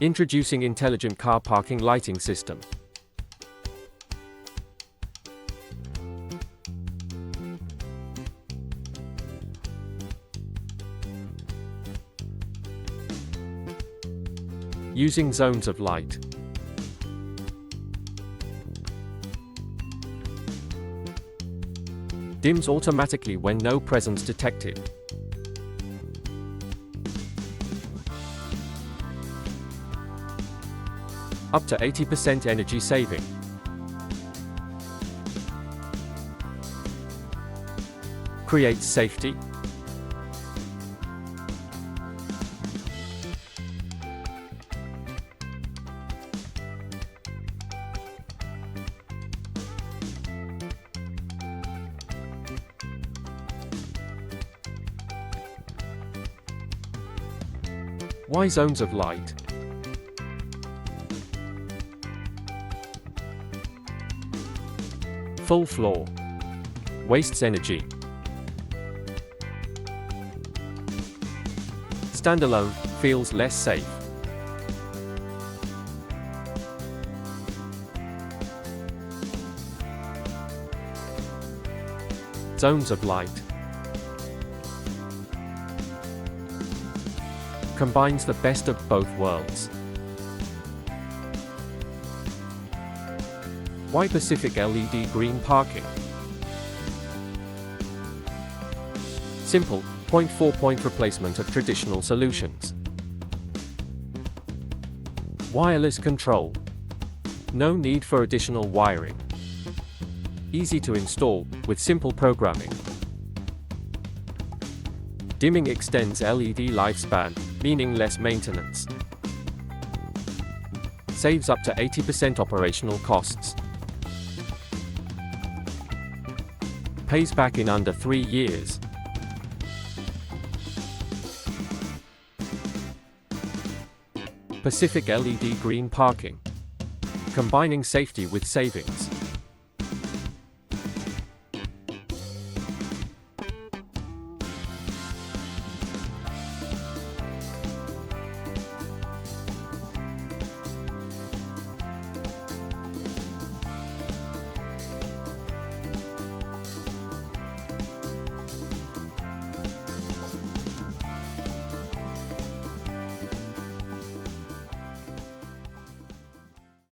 Introducing intelligent car parking lighting system. Using zones of light. Dims automatically when no presence detected. Up to 80% energy saving. Creates safety. Why zones of light? Full floor. Wastes energy. Standalone, feels less safe. Zones of light. Combines the best of both worlds. Why Pacific LED green parking? Simple, point-for-point replacement of traditional solutions. Wireless control. No need for additional wiring. Easy to install, with simple programming. Dimming extends LED lifespan, meaning less maintenance. Saves up to 80% operational costs. Pays back in under 3 years. Pacific LED green parking. Combining safety with savings.